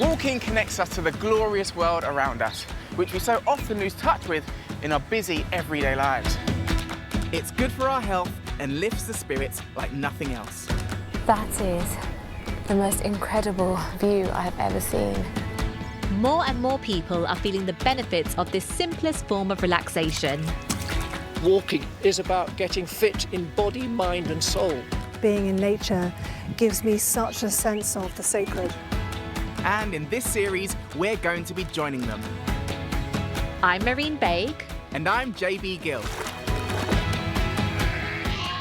Walking connects us to the glorious world around us, which we so often lose touch with in our busy everyday lives. It's good for our health and lifts the spirits like nothing else. That is the most incredible view I have ever seen. More and more people are feeling the benefits of this simplest form of relaxation. Walking is about getting fit in body, mind and soul. Being in nature gives me such a sense of the sacred. And in this series, we're going to be joining them. I'm Marine Baig. And I'm JB Gill.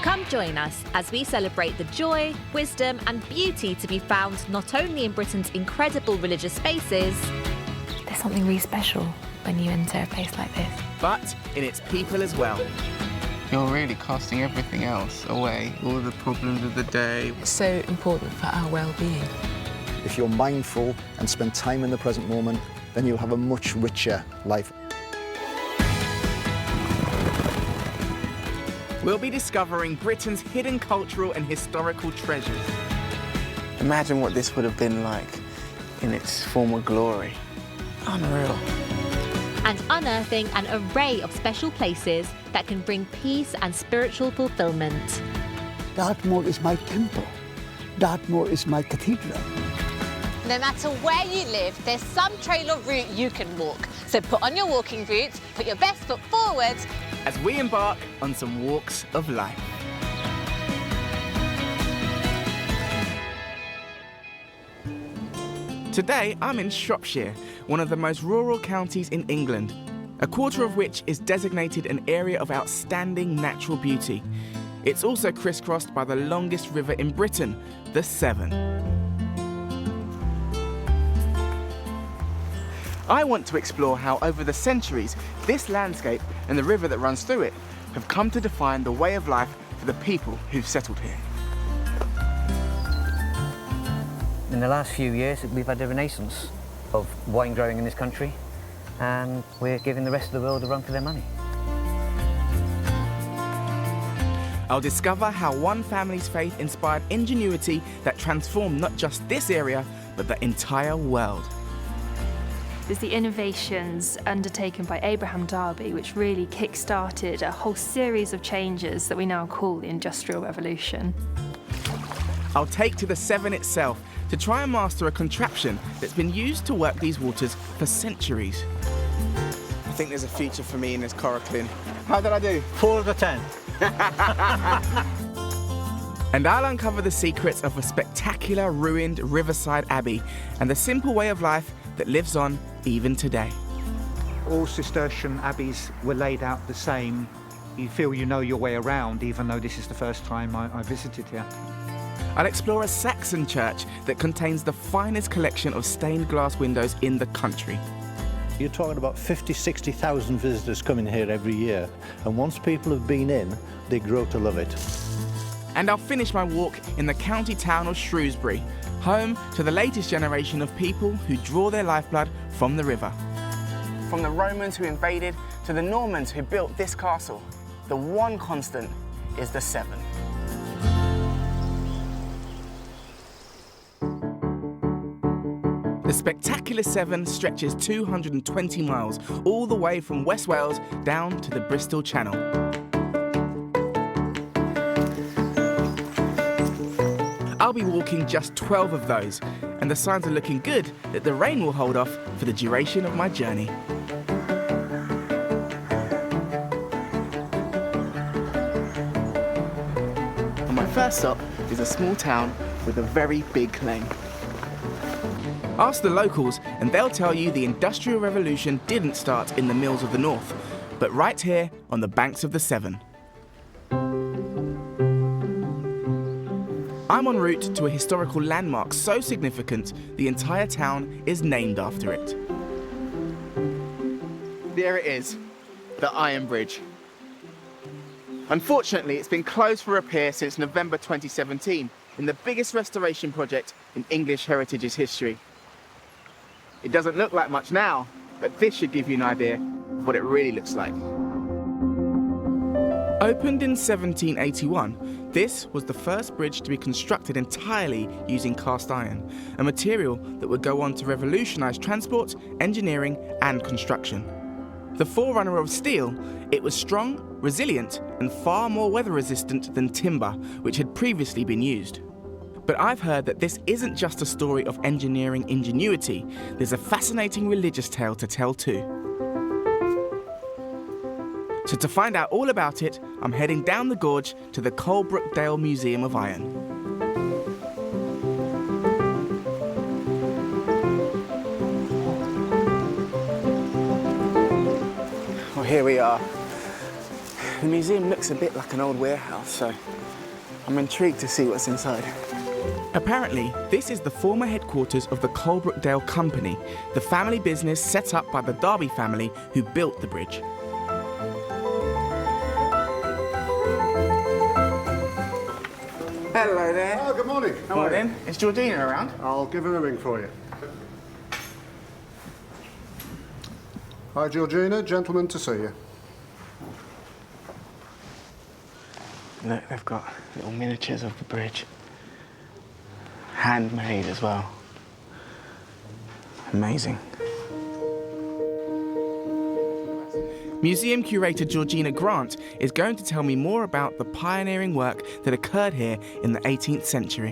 Come join us as we celebrate the joy, wisdom and beauty to be found not only in Britain's incredible religious spaces. There's something really special when you enter a place like this. But in its people as well. You're really casting everything else away, all the problems of the day. It's so important for our well-being. If you're mindful and spend time in the present moment, then you'll have a much richer life. We'll be discovering Britain's hidden cultural and historical treasures. Imagine what this would have been like in its former glory. Unreal. And unearthing an array of special places that can bring peace and spiritual fulfillment. Dartmoor is my temple. Dartmoor is my cathedral. No matter where you live, there's some trail or route you can walk. So put on your walking boots, put your best foot forward, as we embark on some walks of life. Today, I'm in Shropshire, one of the most rural counties in England, a quarter of which is designated an area of outstanding natural beauty. It's also crisscrossed by the longest river in Britain, the Severn. I want to explore how over the centuries, this landscape and the river that runs through it have come to define the way of life for the people who've settled here. In the last few years, we've had a renaissance of wine growing in this country, and we're giving the rest of the world a run for their money. I'll discover how one family's faith inspired ingenuity that transformed not just this area, but the entire world. It's the innovations undertaken by Abraham Darby which really kick-started a whole series of changes that we now call the Industrial Revolution. I'll take to the Severn itself to try and master a contraption that's been used to work these waters for centuries. I think there's a future for me in this coraclin. How did I do? 4 out of 10. And I'll uncover the secrets of a spectacular ruined riverside abbey and the simple way of life that lives on even today. All Cistercian abbeys were laid out the same. You feel you know your way around, even though this is the first time I visited here. I'll explore a Saxon church that contains the finest collection of stained glass windows in the country. You're talking about 50, 60,000 visitors coming here every year, and once people have been in, they grow to love it. And I'll finish my walk in the county town of Shrewsbury, home to the latest generation of people who draw their lifeblood from the river. From the Romans who invaded to the Normans who built this castle, the one constant is the Severn. The spectacular Severn stretches 220 miles, all the way from West Wales down to the Bristol Channel. I'll be walking just 12 of those, and the signs are looking good that the rain will hold off for the duration of my journey. And my first stop is a small town with a very big claim. Ask the locals and they'll tell you the Industrial Revolution didn't start in the mills of the north, but right here on the banks of the Severn. I'm en route to a historical landmark so significant the entire town is named after it. There it is, the Iron Bridge. Unfortunately, it's been closed for repair since November 2017 in the biggest restoration project in English heritage's history. It doesn't look like much now, but this should give you an idea of what it really looks like. Opened in 1781, this was the first bridge to be constructed entirely using cast iron, a material that would go on to revolutionise transport, engineering and construction. The forerunner of steel, it was strong, resilient and far more weather resistant than timber, which had previously been used. But I've heard that this isn't just a story of engineering ingenuity, there's a fascinating religious tale to tell too. So to find out all about it, I'm heading down the gorge to the Coalbrookdale Museum of Iron. Well, here we are. The museum looks a bit like an old warehouse, so I'm intrigued to see what's inside. Apparently, this is the former headquarters of the Coalbrookdale Company, the family business set up by the Darby family who built the bridge. Hello there. Oh, good morning. How are you? Is Georgina around? I'll give her a ring for you. Hi, Georgina. Gentleman to see you. Look, they've got little miniatures of the bridge. Handmade as well. Amazing. Museum curator Georgina Grant is going to tell me more about the pioneering work that occurred here in the 18th century.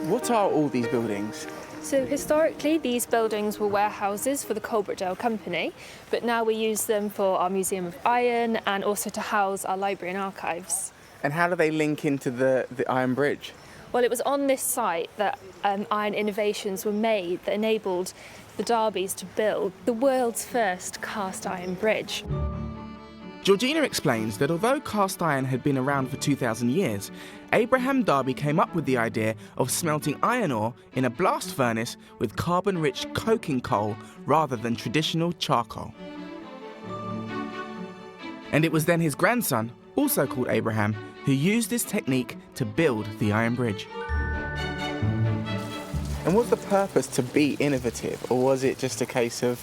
What are all these buildings? So historically, these buildings were warehouses for the Coalbrookdale Company, but now we use them for our Museum of Iron and also to house our library and archives. And how do they link into the Iron Bridge? Well, it was on this site that iron innovations were made that enabled the Darbys to build the world's first cast iron bridge. Georgina explains that although cast iron had been around for 2,000 years, Abraham Darby came up with the idea of smelting iron ore in a blast furnace with carbon-rich coking coal rather than traditional charcoal. And it was then his grandson, also called Abraham, who used this technique to build the Iron Bridge. And was the purpose to be innovative, or was it just a case of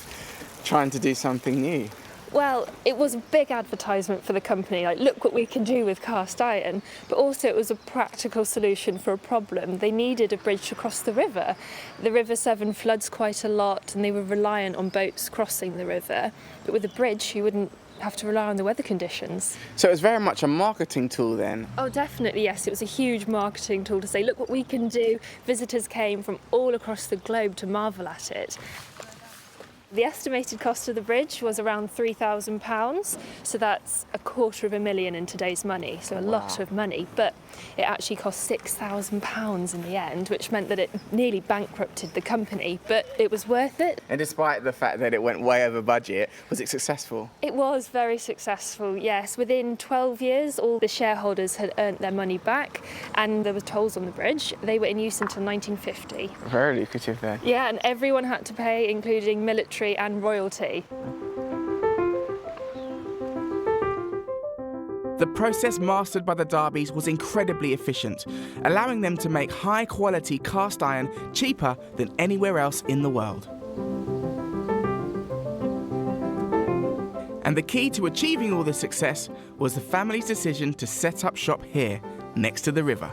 trying to do something new? Well, it was a big advertisement for the company, like, look what we can do with cast iron, but also it was a practical solution for a problem. They needed a bridge to cross the river. The River Severn floods quite a lot and they were reliant on boats crossing the river, but with a bridge you wouldn't have to rely on the weather conditions. So it was very much a marketing tool then? Oh, definitely, yes. It was a huge marketing tool to say, look what we can do. Visitors came from all across the globe to marvel at it. The estimated cost of the bridge was around £3,000, so that's £250,000 in today's money, so a lot of money, but it actually cost £6,000 in the end, which meant that it nearly bankrupted the company, but it was worth it. And despite the fact that it went way over budget, was it successful? It was very successful, yes. Within 12 years, all the shareholders had earned their money back, and there were tolls on the bridge. They were in use until 1950. Very lucrative then. Yeah, and everyone had to pay, including military and royalty. The process mastered by the Darbys was incredibly efficient, allowing them to make high-quality cast iron cheaper than anywhere else in the world. And the key to achieving all this success was the family's decision to set up shop here, next to the river.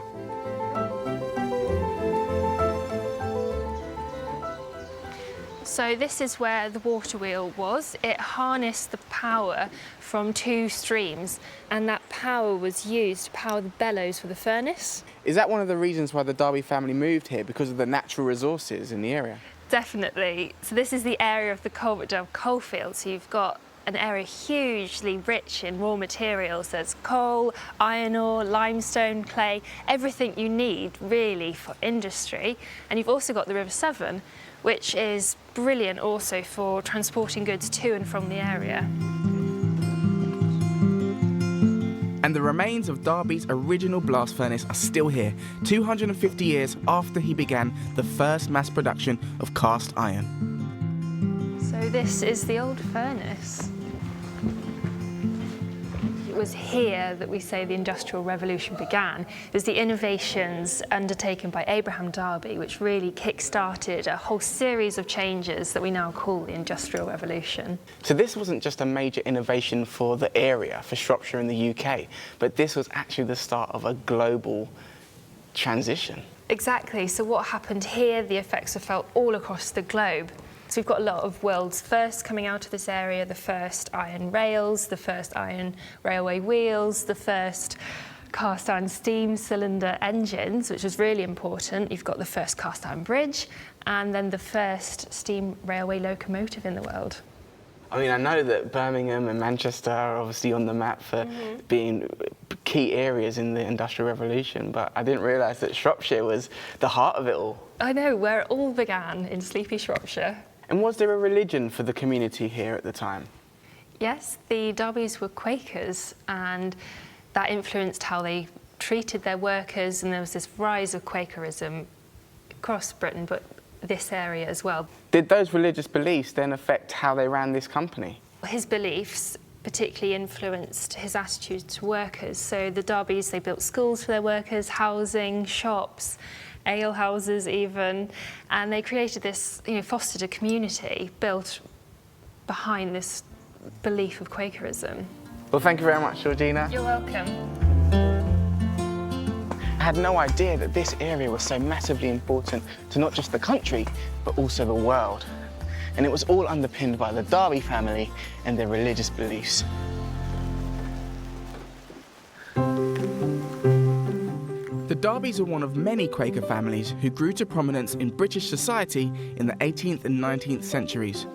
So this is where the water wheel was. It harnessed the power from two streams, and that power was used to power the bellows for the furnace. Is that one of the reasons why the Darby family moved here, because of the natural resources in the area? Definitely. So this is the area of the Coalbrookdale coalfield. So you've got an area hugely rich in raw materials. There's coal, iron ore, limestone, clay, everything you need really for industry. And you've also got the River Severn, which is brilliant also for transporting goods to and from the area. And the remains of Darby's original blast furnace are still here, 250 years after he began the first mass production of cast iron. So this is the old furnace. It was here that we say the Industrial Revolution began. It was the innovations undertaken by Abraham Darby which really kick-started a whole series of changes that we now call the Industrial Revolution. So this wasn't just a major innovation for the area, for Shropshire in the UK, but this was actually the start of a global transition. Exactly. So what happened here, the effects are felt all across the globe. So we've got a lot of world's first coming out of this area, the first iron rails, the first iron railway wheels, the first cast iron steam cylinder engines, which was really important. You've got the first cast iron bridge, and then the first steam railway locomotive in the world. I mean, I know that Birmingham and Manchester are obviously on the map for being key areas in the Industrial Revolution, but I didn't realise that Shropshire was the heart of it all. I know, where it all began, in sleepy Shropshire. And was there a religion for the community here at the time? Yes, the Darbys were Quakers, and that influenced how they treated their workers, and there was this rise of Quakerism across Britain, but this area as well. Did those religious beliefs then affect how they ran this company? His beliefs particularly influenced his attitude to workers. So the Darbys, they built schools for their workers, housing, shops, ale houses even, and they created this, fostered a community built behind this belief of Quakerism. Well, thank you very much, Georgina. You're welcome. I had no idea that this area was so massively important to not just the country, but also the world. And it was all underpinned by the Darby family and their religious beliefs. The Darbys are one of many Quaker families who grew to prominence in British society in the 18th and 19th centuries.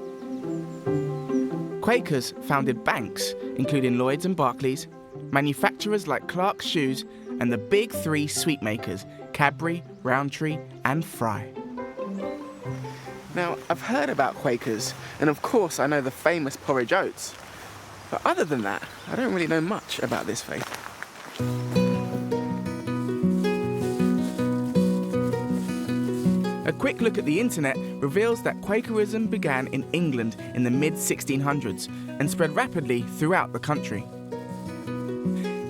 Quakers founded banks, including Lloyds and Barclays, manufacturers like Clark's Shoes, and the big three sweet makers, Cadbury, Rowntree and Fry. Now, I've heard about Quakers, and of course I know the famous porridge oats. But other than that, I don't really know much about this faith. A quick look at the internet reveals that Quakerism began in England in the mid-1600s and spread rapidly throughout the country.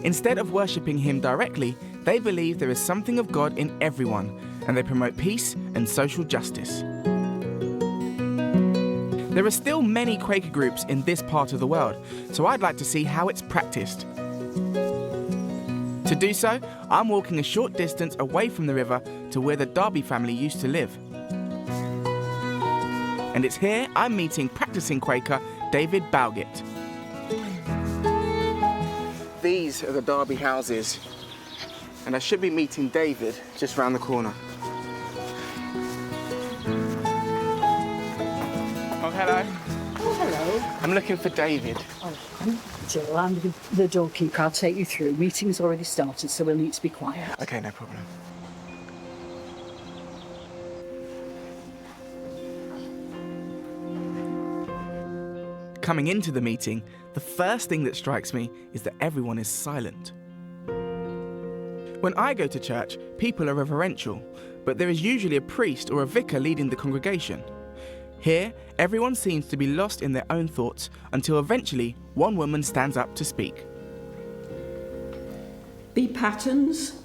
Instead of worshipping him directly, they believe there is something of God in everyone, and they promote peace and social justice. There are still many Quaker groups in this part of the world, so I'd like to see how it's practiced. To do so, I'm walking a short distance away from the river to where the Darby family used to live. And it's here I'm meeting practicing Quaker David Bowgett. These are the Darby houses, and I should be meeting David just round the corner. Oh, hello. Oh, hello. I'm looking for David. Oh, I'm Jill. I'm the doorkeeper. I'll take you through. Meeting's already started, so we'll need to be quiet. Okay, no problem. Coming into the meeting, the first thing that strikes me is that everyone is silent. When I go to church, people are reverential, but there is usually a priest or a vicar leading the congregation. Here, everyone seems to be lost in their own thoughts until eventually one woman stands up to speak. Be patterns,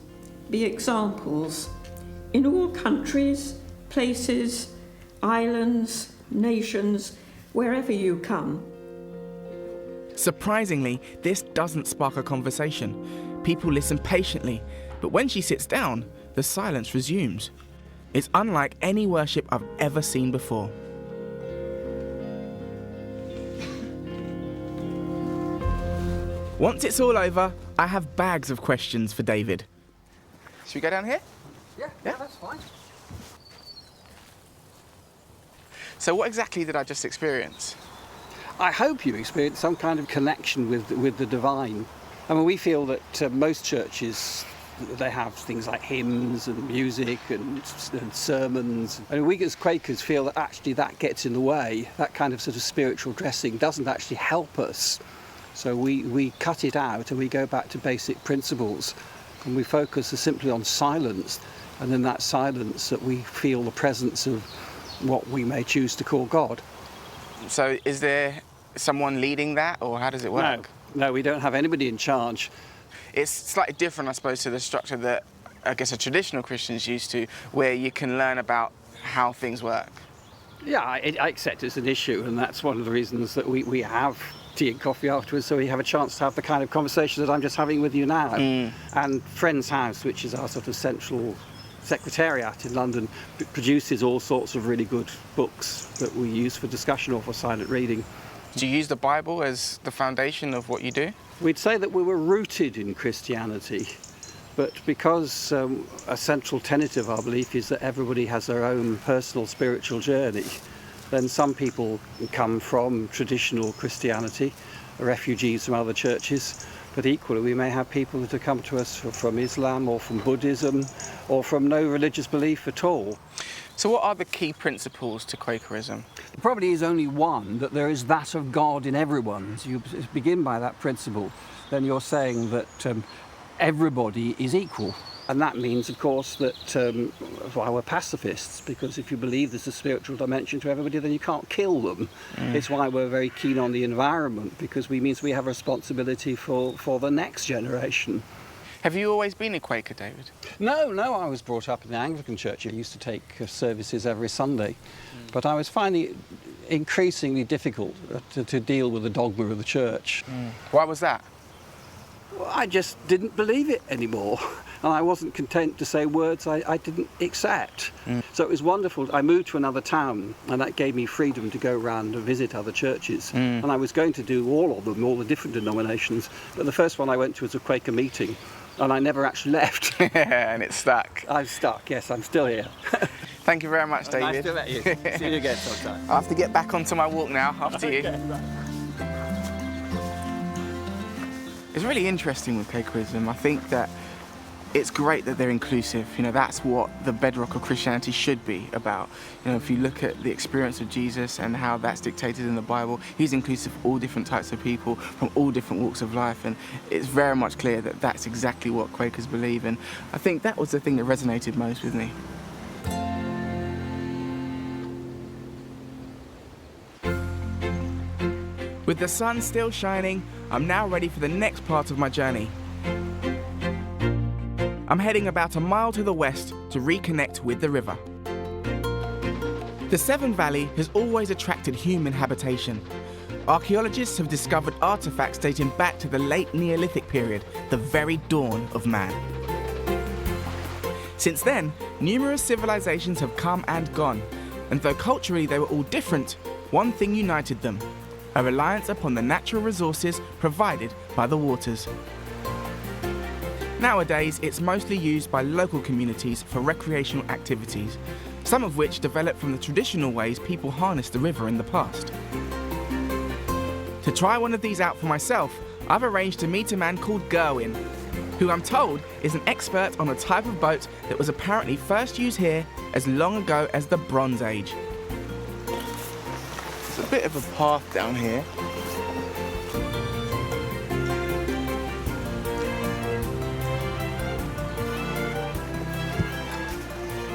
be examples in all countries, places, islands, nations, wherever you come. Surprisingly, this doesn't spark a conversation. People listen patiently, but when she sits down, the silence resumes. It's unlike any worship I've ever seen before. Once it's all over, I have bags of questions for David. Should we go down here? Yeah, that's fine. So what exactly did I just experience? I hope you experienced some kind of connection with the divine. I mean, we feel that most churches, they have things like hymns and music and sermons. And we as Quakers feel that actually that gets in the way. That kind of sort of spiritual dressing doesn't actually help us. So we cut it out and we go back to basic principles. And we focus simply on silence. And in that silence that we feel the presence of what we may choose to call God. So is there someone leading that, or how does it work? No, we don't have anybody in charge. It's slightly different, I suppose, to the structure that I guess a traditional Christian's used to, where you can learn about how things work. Yeah, I accept it's an issue, and that's one of the reasons that we have tea and coffee afterwards, so we have a chance to have the kind of conversation that I'm just having with you now. And Friends House, which is our sort of central secretariat in London, produces all sorts of really good books that we use for discussion or for silent reading. Do you use the Bible as the foundation of what you do? We'd say that we were rooted in Christianity, but because a central tenet of our belief is that everybody has their own personal spiritual journey, then some people come from traditional Christianity, refugees from other churches, but equally we may have people that have come to us from Islam or from Buddhism or from no religious belief at all. So what are the key principles to Quakerism? There probably is only one, that there is that of God in everyone. So you begin by that principle, then you're saying that everybody is equal. And that means, of course, that well, we're pacifists, because if you believe there's a spiritual dimension to everybody, then you can't kill them. It's why we're very keen on the environment, because we means we have a responsibility for the next generation. Have you always been a Quaker, David? No, I was brought up in the Anglican Church. I used to take services every Sunday, but I was finding it increasingly difficult to deal with the dogma of the church. Why was that? Well, I just didn't believe it anymore, and I wasn't content to say words I didn't accept. So it was wonderful. I moved to another town, and that gave me freedom to go around and visit other churches. And I was going to do all of them, all the different denominations, but the first one I went to was a Quaker meeting, and I never actually left. And it's stuck. I'm stuck, yes, I'm still here. Thank you very much, David. Nice to meet you. See you again sometime. I have to get back onto my walk now, after you. It's really interesting with Quakerism. I think that it's great that they're inclusive. You know, that's what the bedrock of Christianity should be about. You know, if you look at the experience of Jesus and how that's dictated in the Bible, he's inclusive of all different types of people from all different walks of life, and it's very much clear that that's exactly what Quakers believe, and I think that was the thing that resonated most with me. With the sun still shining, I'm now ready for the next part of my journey. I'm heading about a mile to the west to reconnect with the river. The Severn Valley has always attracted human habitation. Archaeologists have discovered artefacts dating back to the late Neolithic period, the very dawn of man. Since then, numerous civilizations have come and gone, and though culturally they were all different, one thing united them: a reliance upon the natural resources provided by the waters. Nowadays, it's mostly used by local communities for recreational activities, some of which developed from the traditional ways people harnessed the river in the past. To try one of these out for myself, I've arranged to meet a man called Gerwin, who I'm told is an expert on a type of boat that was apparently first used here as long ago as the Bronze Age. There's a bit of a path down here.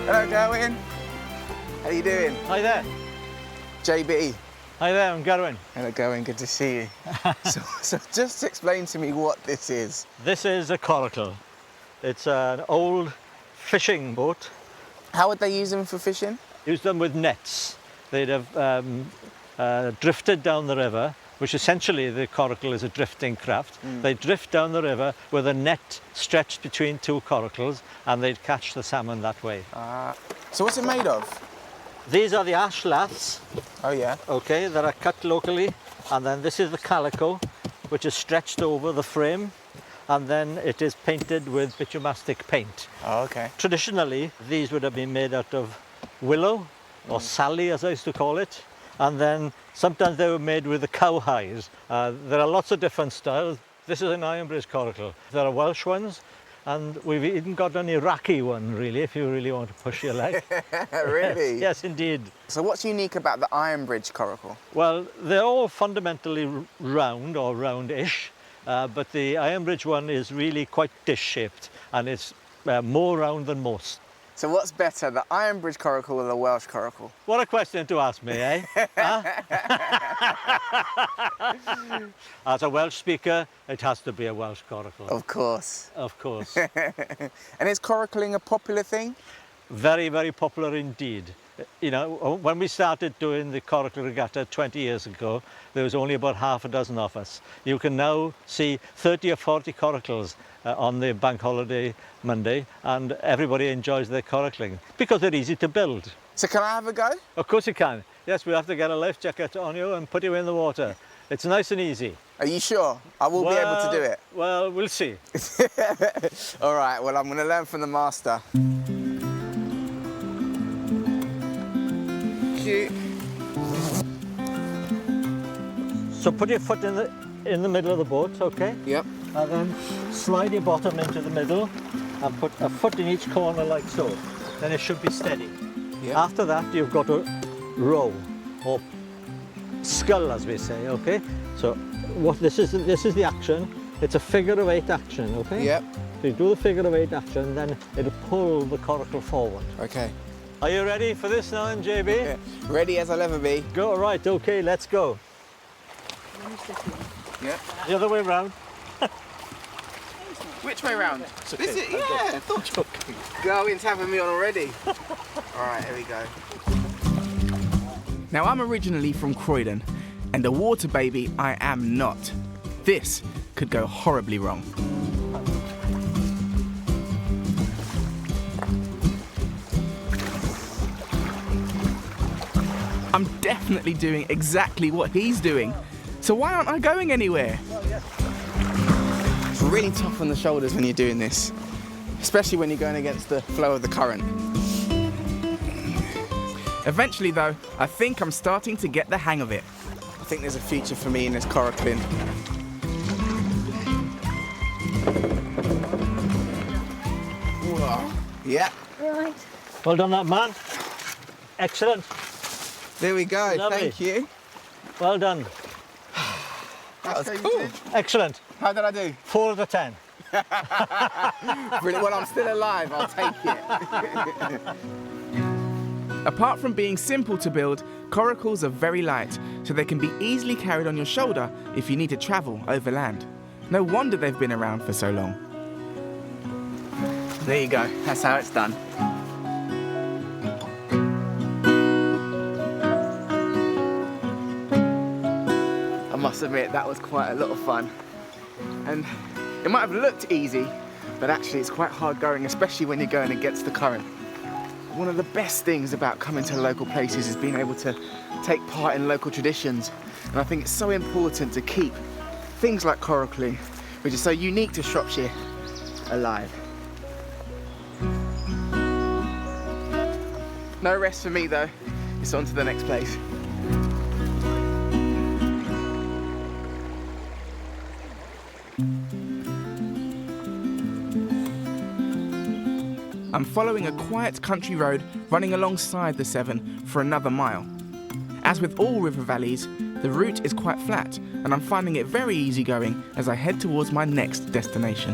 Hello, Gerwin. How you doing? Hi there. JB. Hi there, I'm Gerwin. Hello, Gerwin. Good to see you. so just explain to me what this is. This is a coracle. It's an old fishing boat. How would they use them for fishing? Use them with nets. They'd have drifted down the river, which essentially the coracle is a drifting craft. They drift down the river with a net stretched between two coracles, and they'd catch the salmon that way. So what's it made of? These are the ash laths. Oh yeah. Okay, that are cut locally, and then this is the calico, which is stretched over the frame, and then it is painted with bitumastic paint. Oh, okay. Traditionally, these would have been made out of willow, or sally as I used to call it, and then sometimes they were made with the cowhide. There are lots of different styles. This is an iron bridge coracle. There are Welsh ones, and we've even got an Iraqi one, really, if you really want to push your leg. Really? Yes, indeed. So what's unique about the iron bridge coracle? Well, they're all fundamentally round or roundish, but the iron bridge one is really quite dish-shaped, and it's more round than most. So what's better, the Iron Bridge coracle or the Welsh coracle? What a question to ask me, eh? Huh? As a Welsh speaker, it has to be a Welsh coracle. Of course. Of course. And is coracling a popular thing? Very, very popular indeed. You know, when we started doing the coracle regatta 20 years ago, there was only about half a dozen of us. You can now see 30 or 40 coracles on the bank holiday Monday, and everybody enjoys their coracling because they're easy to build. So can I have a go? Of course you can. Yes, we have to get a life jacket on you and put you in the water. It's nice and easy. Are you sure? I will be able to do it? Well, we'll see. All right, well, I'm going to learn from the master. Cute. So put your foot in the middle of the boat, okay? Yep. And then slide your bottom into the middle and put a foot in each corner like so. Then it should be steady. Yep. After that, you've got to row or scull, as we say, okay? So what this is the action. It's a figure of 8 action, okay? Yep. So you do the figure of 8 action, then it'll pull the coracle forward. Okay. Are you ready for this now, JB? Yeah. Ready as I'll ever be. Go, right, okay, let's go. Yep. The other way round. Which way round? Okay. This is, yeah, I thought you were going to having me on already. All right, here we go. Now, I'm originally from Croydon, and a water baby I am not. This could go horribly wrong. I'm definitely doing exactly what he's doing. So why aren't I going anywhere? It's really tough on the shoulders when you're doing this, especially when you're going against the flow of the current. Eventually though, I think I'm starting to get the hang of it. I think there's a future for me in this coracling. Whoa. Yeah. Right. Well done, that man. Excellent. There we go. Lovely. Thank you. Well done. That was cool. Excellent. How did I do? 4 out of 10. Brilliant. Well, I'm still alive. I'll take it. Apart from being simple to build, coracles are very light, so they can be easily carried on your shoulder if you need to travel overland. No wonder they've been around for so long. There you go. That's how it's done. I must admit, that was quite a lot of fun. And it might have looked easy, but actually it's quite hard going, especially when you're going against the current. One of the best things about coming to local places is being able to take part in local traditions. And I think it's so important to keep things like coracling, which is so unique to Shropshire, alive. No rest for me though. It's on to the next place. I'm following a quiet country road running alongside the Severn for another mile. As with all river valleys, the route is quite flat, and I'm finding it very easygoing as I head towards my next destination.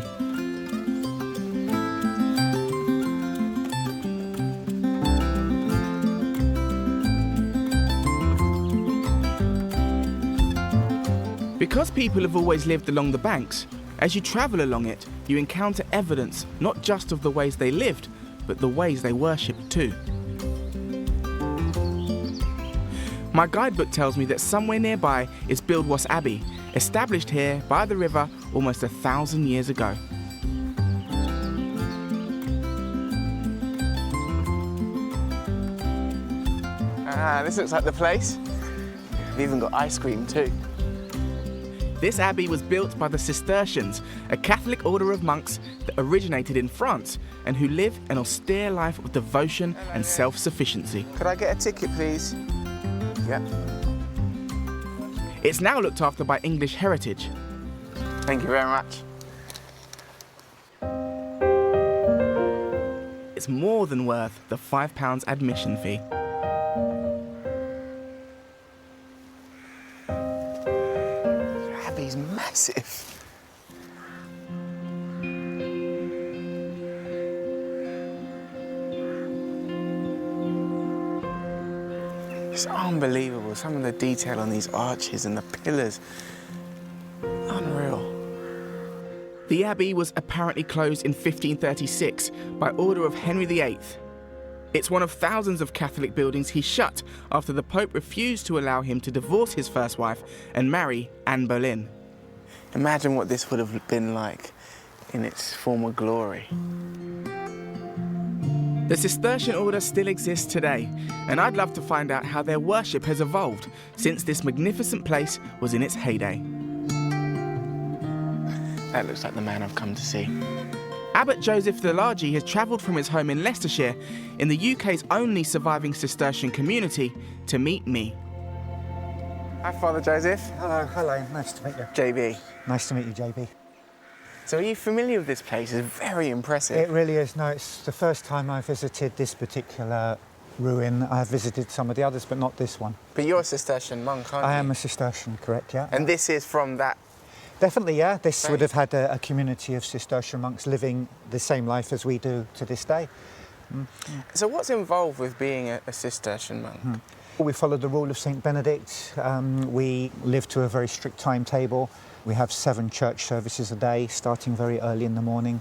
Because people have always lived along the banks, as you travel along it, you encounter evidence not just of the ways they lived, but the ways they worshipped too. My guidebook tells me that somewhere nearby is Buildwas Abbey, established here by the river almost 1,000 years ago. Ah, this looks like the place. We've even got ice cream too. This abbey was built by the Cistercians, a Catholic order of monks that originated in France and who live an austere life of devotion and self-sufficiency. Could I get a ticket, please? Yep. It's now looked after by English Heritage. Thank you very much. It's more than worth the £5 admission fee. Abbey's massive. It's unbelievable, some of the detail on these arches and the pillars. Unreal. The abbey was apparently closed in 1536 by order of Henry VIII. It's one of thousands of Catholic buildings he shut after the Pope refused to allow him to divorce his first wife and marry Anne Boleyn. Imagine what this would have been like in its former glory. The Cistercian order still exists today, and I'd love to find out how their worship has evolved since this magnificent place was in its heyday. That looks like the man I've come to see. Abbot Joseph the Largy has travelled from his home in Leicestershire, in the UK's only surviving Cistercian community, to meet me. Hi, Father Joseph. Hello, nice to meet you. JB. Nice to meet you, JB. So are you familiar with this place? It's very impressive. It really is. No, it's the first time I visited this particular ruin. I have visited some of the others, but not this one. But you're a Cistercian monk, aren't you? I am a Cistercian, correct, yeah. And this is from that? Definitely, yeah. This would have had a community of Cistercian monks living the same life as we do to this day. So what's involved with being a Cistercian monk? We follow the rule of St. Benedict. We live to a very strict timetable. We have 7 church services a day, starting very early in the morning.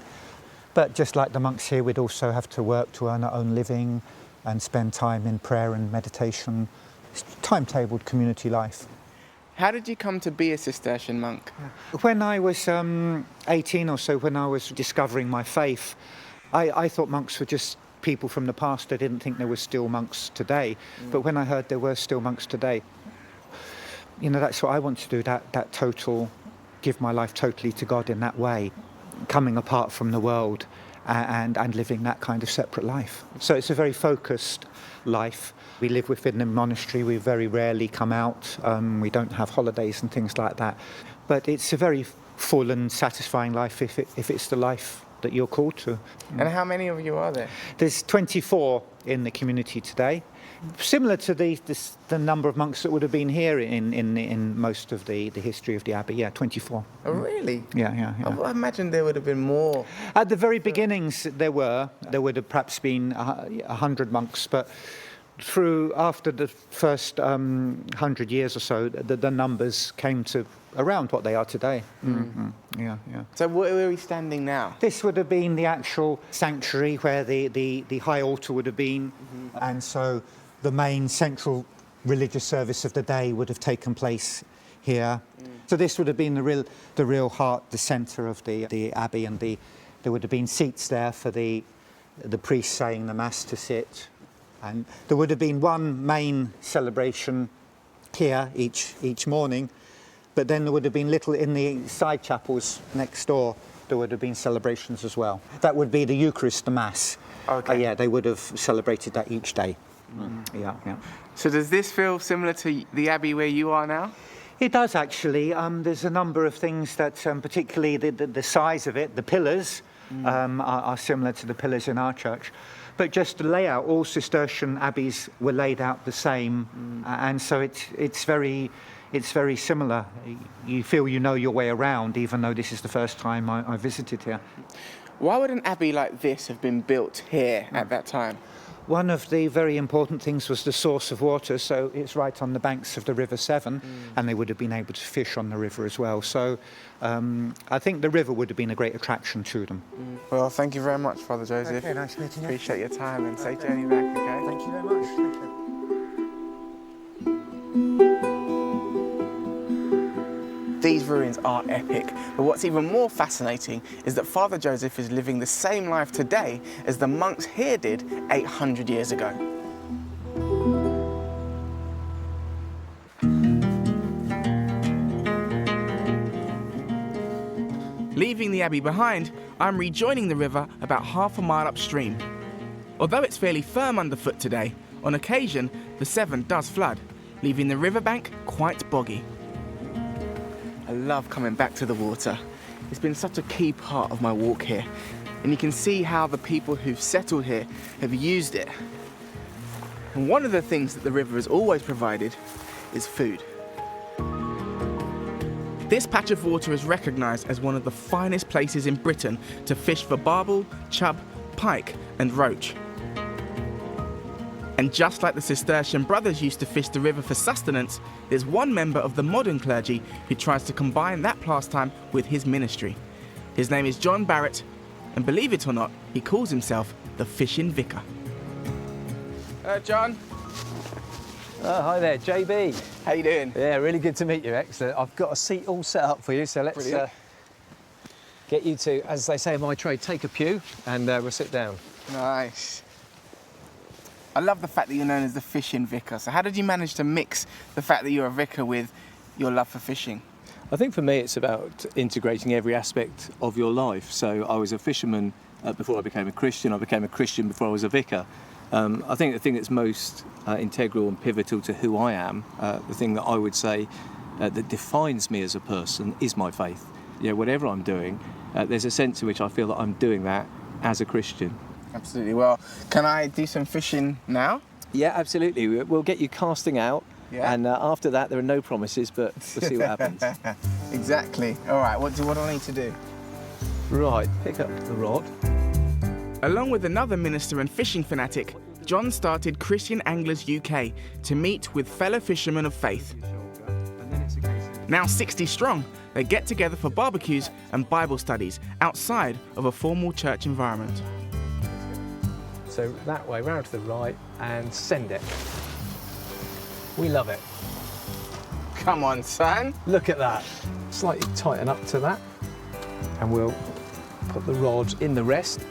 But just like the monks here, we'd also have to work to earn our own living and spend time in prayer and meditation. It's timetabled community life. How did you come to be a Cistercian monk? When I was 18 or so, when I was discovering my faith, I thought monks were just people from the past. I didn't think there were still monks today. But when I heard there were still monks today, you know, that's what I want to do, that total, give my life totally to God in that way, coming apart from the world and living that kind of separate life. So it's a very focused life. We live within the monastery, we very rarely come out, we don't have holidays and things like that. But it's a very full and satisfying life if it's the life that you're called to. And how many of you are there? There's 24 in the community today. Similar to the number of monks that would have been here in most of the history of the abbey, yeah, 24. Oh, really? Yeah. I imagine there would have been more. At the very beginnings, there would have perhaps been 100 monks, but after the first 100 years or so, the numbers came to around what they are today. Yeah. So where are we standing now? This would have been the actual sanctuary where the high altar would have been, and so the main central religious service of the day would have taken place here. So this would have been the real heart, the centre of the abbey, and there would have been seats there for the priest saying the mass to sit, and there would have been one main celebration here each morning. But then there would have been little in the side chapels next door. There would have been celebrations as well. That would be the Eucharist, the Mass. Okay. Yeah, they would have celebrated that each day. Yeah. So does this feel similar to the abbey where you are now? It does actually. There's a number of things that, particularly the size of it, the pillars are similar to the pillars in our church. But just the layout, all Cistercian abbeys were laid out the same, and so it's very similar. You feel you know your way around, even though this is the first time I visited here. Why would an abbey like this have been built here at that time? One of the very important things was the source of water, so it's right on the banks of the River Severn, and they would have been able to fish on the river as well. So I think the river would have been a great attraction to them. Well, thank you very much, Father Joseph. Okay, nice meeting you. Appreciate your time and safe journey back, okay? Thank you very much. Thank you. These ruins are epic, but what's even more fascinating is that Father Joseph is living the same life today as the monks here did 800 years ago. Leaving the abbey behind, I'm rejoining the river about half a mile upstream. Although it's fairly firm underfoot today, on occasion the Severn does flood, leaving the riverbank quite boggy. I love coming back to the water. It's been such a key part of my walk here, and you can see how the people who've settled here have used it. And one of the things that the river has always provided is food. This patch of water is recognised as one of the finest places in Britain to fish for barbel, chub, pike and roach. And just like the Cistercian brothers used to fish the river for sustenance, there's one member of the modern clergy who tries to combine that pastime with his ministry. His name is John Barrett, and believe it or not, he calls himself the Fishing Vicar. John. Oh, hi there, JB. How you doing? Yeah, really good to meet you, excellent. I've got a seat all set up for you, so let's get you to, as they say in my trade, take a pew and we'll sit down. Nice. I love the fact that you're known as the Fishing Vicar. So how did you manage to mix the fact that you're a vicar with your love for fishing? I think for me it's about integrating every aspect of your life. So I was a fisherman before I became a Christian. I became a Christian before I was a vicar. I think the thing that's most integral and pivotal to who I am, the thing that I would say that defines me as a person is my faith. You know, whatever I'm doing, there's a sense in which I feel that I'm doing that as a Christian. Absolutely. Well, can I do some fishing now? Yeah, absolutely. We'll get you casting out, and after that there are no promises, but we'll see what happens. Exactly. All right, what do I need to do? Right, pick up the rod. Along with another minister and fishing fanatic, John started Christian Anglers UK to meet with fellow fishermen of faith. Now 60 strong, they get together for barbecues and Bible studies outside of a formal church environment. So that way, round to the right, and send it. We love it. Come on, son. Look at that. Slightly tighten up to that, and we'll put the rod in the rest.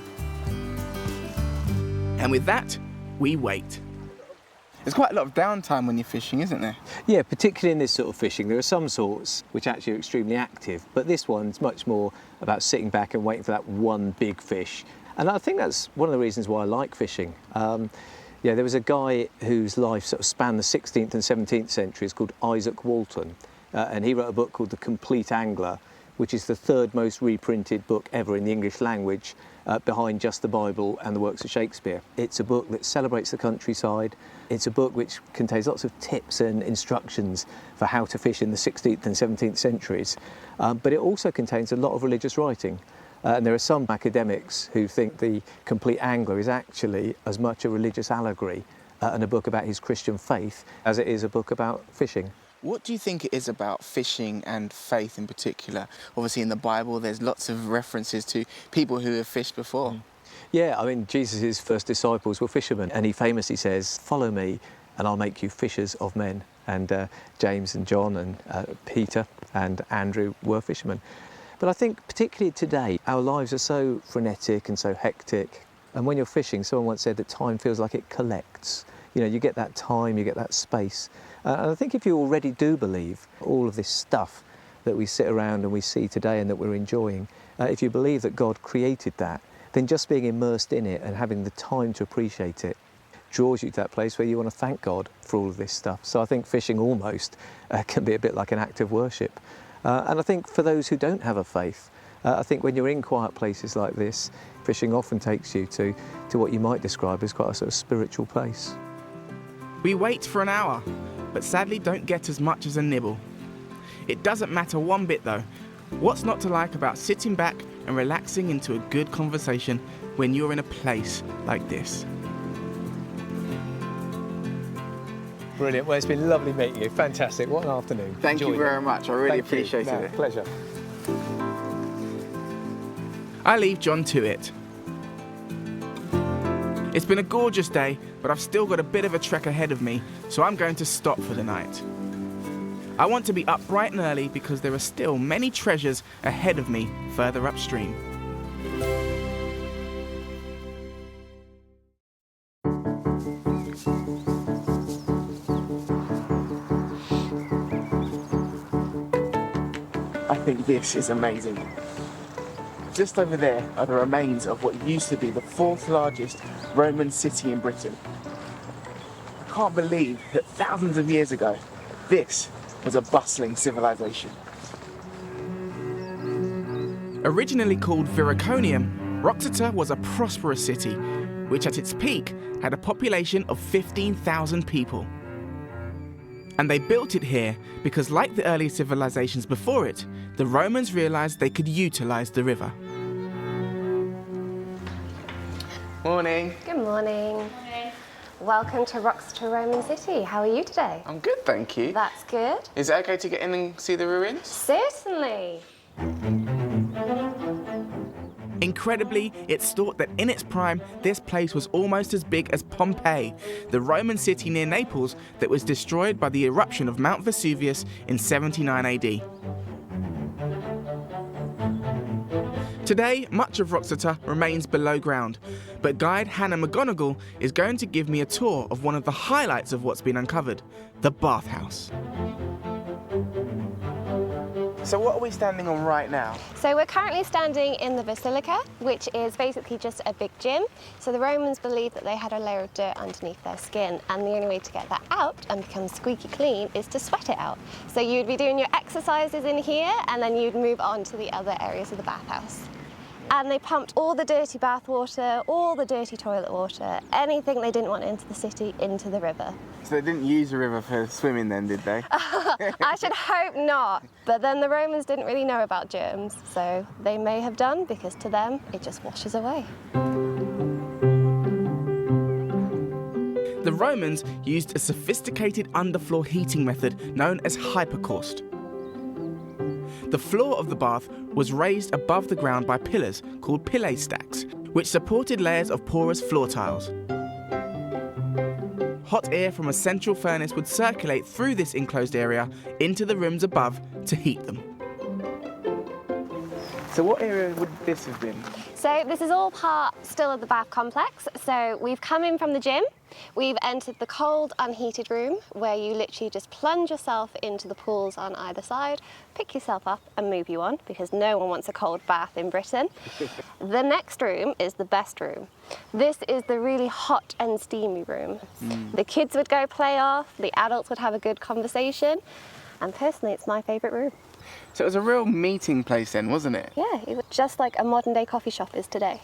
And with that, we wait. There's quite a lot of downtime when you're fishing, isn't there? Yeah, particularly in this sort of fishing. There are some sorts which actually are extremely active, but this one's much more about sitting back and waiting for that one big fish. And I think that's one of the reasons why I like fishing. There was a guy whose life sort of spanned the 16th and 17th centuries called Isaac Walton, and he wrote a book called The Complete Angler, which is the third most reprinted book ever in the English language, behind just the Bible and the works of Shakespeare. It's a book that celebrates the countryside. It's a book which contains lots of tips and instructions for how to fish in the 16th and 17th centuries, but it also contains a lot of religious writing. And there are some academics who think The Complete Angler is actually as much a religious allegory and a book about his Christian faith as it is a book about fishing. What do you think it is about fishing and faith in particular? Obviously in the Bible there's lots of references to people who have fished before. Yeah, I mean, Jesus' first disciples were fishermen, and he famously says, "Follow me and I'll make you fishers of men." And James and John and Peter and Andrew were fishermen. But I think particularly today, our lives are so frenetic and so hectic. And when you're fishing, someone once said that time feels like it collects. You know, you get that time, you get that space. And I think if you already do believe all of this stuff that we sit around and we see today and that we're enjoying, if you believe that God created that, then just being immersed in it and having the time to appreciate it draws you to that place where you want to thank God for all of this stuff. So I think fishing almost can be a bit like an act of worship. And I think for those who don't have a faith, I think when you're in quiet places like this, fishing often takes you to what you might describe as quite a sort of spiritual place. We wait for an hour, but sadly don't get as much as a nibble. It doesn't matter one bit though. What's not to like about sitting back and relaxing into a good conversation when you're in a place like this? Brilliant. Well, it's been lovely meeting you. Fantastic. What an afternoon. Thank you very much. I really appreciated it. Pleasure. I leave John to it. It's been a gorgeous day, but I've still got a bit of a trek ahead of me, so I'm going to stop for the night. I want to be up bright and early because there are still many treasures ahead of me further upstream. I think this is amazing. Just over there are the remains of what used to be the 4th largest Roman city in Britain. I can't believe that thousands of years ago, this was a bustling civilization. Originally called Viraconium, Wroxeter was a prosperous city, which at its peak had a population of 15,000 people. And they built it here because, like the early civilizations before it, the Romans realized they could utilize the river. Morning. Good morning. Welcome to Roxeter Roman City. How are you today? I'm good, thank you. That's good. Is it okay to get in and see the ruins? Certainly. Incredibly, it's thought that in its prime, this place was almost as big as Pompeii, the Roman city near Naples that was destroyed by the eruption of Mount Vesuvius in 79 AD. Today, much of Roxeter remains below ground, but guide Hannah McGonigal is going to give me a tour of one of the highlights of what's been uncovered, the bathhouse. So what are we standing on right now? So we're currently standing in the Basilica, which is basically just a big gym. So the Romans believed that they had a layer of dirt underneath their skin, and the only way to get that out and become squeaky clean is to sweat it out. So you'd be doing your exercises in here, and then you'd move on to the other areas of the bathhouse. And they pumped all the dirty bath water, all the dirty toilet water, anything they didn't want into the city, into the river. So they didn't use the river for swimming then, did they? I should hope not. But then the Romans didn't really know about germs, so they may have done, because to them, it just washes away. The Romans used a sophisticated underfloor heating method known as hypercaust. The floor of the bath was raised above the ground by pillars called pillae stacks, which supported layers of porous floor tiles. Hot air from a central furnace would circulate through this enclosed area into the rooms above to heat them. So what area would this have been? So this is all part still of the bath complex. So we've come in from the gym, we've entered the cold, unheated room where you literally just plunge yourself into the pools on either side, pick yourself up and move you on, because no one wants a cold bath in Britain. The next room is the best room. This is the really hot and steamy room. The kids would go play off, the adults would have a good conversation, and personally it's my favourite room. So it was a real meeting place then, wasn't it? Yeah, it was just like a modern day coffee shop is today.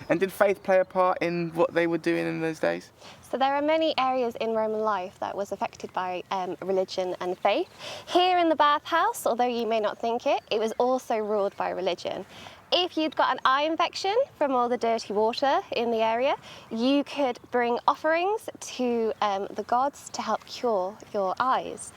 And did faith play a part in what they were doing in those days? So there are many areas in Roman life that was affected by religion and faith. Here in the bathhouse, although you may not think it, it was also ruled by religion. If you'd got an eye infection from all the dirty water in the area, you could bring offerings to the gods to help cure your eyes.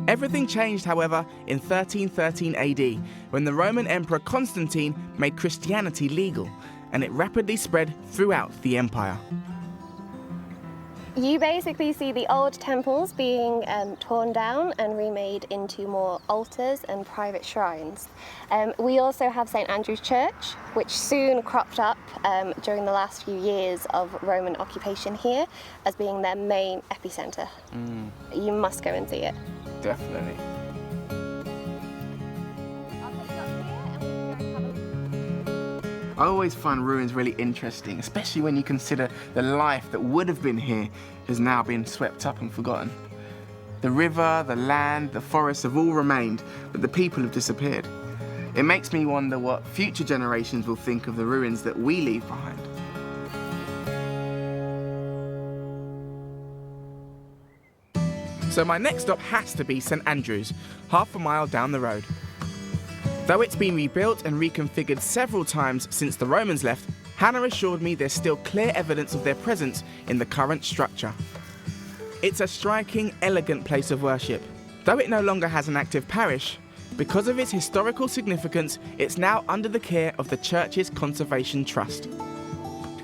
Everything changed, however, in 1313 AD, when the Roman Emperor Constantine made Christianity legal, and it rapidly spread throughout the empire. You basically see the old temples being torn down and remade into more altars and private shrines. We also have St. Andrew's Church, which soon cropped up during the last few years of Roman occupation here as being their main epicentre. You must go and see it. Definitely. I always find ruins really interesting, especially when you consider the life that would have been here has now been swept up and forgotten. The river, the land, the forests have all remained, but the people have disappeared. It makes me wonder what future generations will think of the ruins that we leave behind. So my next stop has to be St. Andrews, half a mile down the road. Though it's been rebuilt and reconfigured several times since the Romans left, Hannah assured me there's still clear evidence of their presence in the current structure. It's a striking, elegant place of worship. Though it no longer has an active parish, because of its historical significance, it's now under the care of the church's Conservation Trust.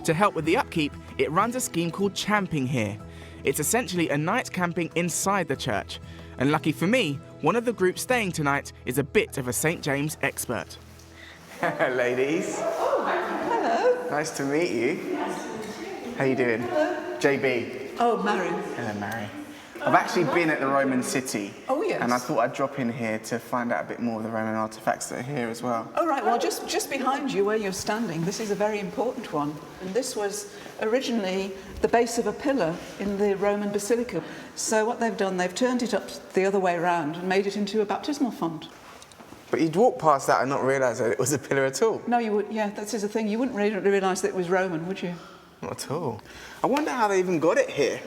To help with the upkeep, it runs a scheme called Champing here. It's essentially a night's camping inside the church. And lucky for me, one of the groups staying tonight is a bit of a St. James expert. Hello, ladies. Oh, hello. Nice to meet you. How you doing? Hello. JB. Oh, Mary. Hello, Mary. I've actually been at the Roman city. Oh, yes. And I thought I'd drop in here to find out a bit more of the Roman artefacts that are here as well. Oh, right. Well, just behind you where you're standing, this is a very important one. And this was originally the base of a pillar in the Roman basilica. So what they've done, they've turned it up the other way around and made it into a baptismal font. But you'd walk past that and not realise that it was a pillar at all? No, you would. Yeah, that is the thing. You wouldn't really realise that it was Roman, would you? Not at all. I wonder how they even got it here.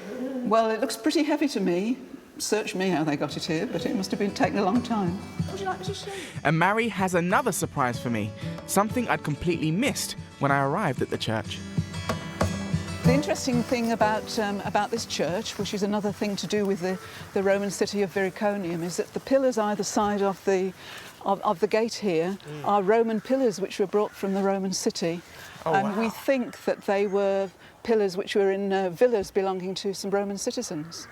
Well, it looks pretty heavy to me. Search me how they got it here, but it must have been taking a long time. Would you like me to show you? And Mary has another surprise for me, something I'd completely missed when I arrived at the church. The interesting thing about this church, which is another thing to do with the Roman city of Viriconium, is that the pillars either side of the gate here are Roman pillars which were brought from the Roman city. Oh, and wow. we think that they were pillars which were in villas belonging to some Roman citizens.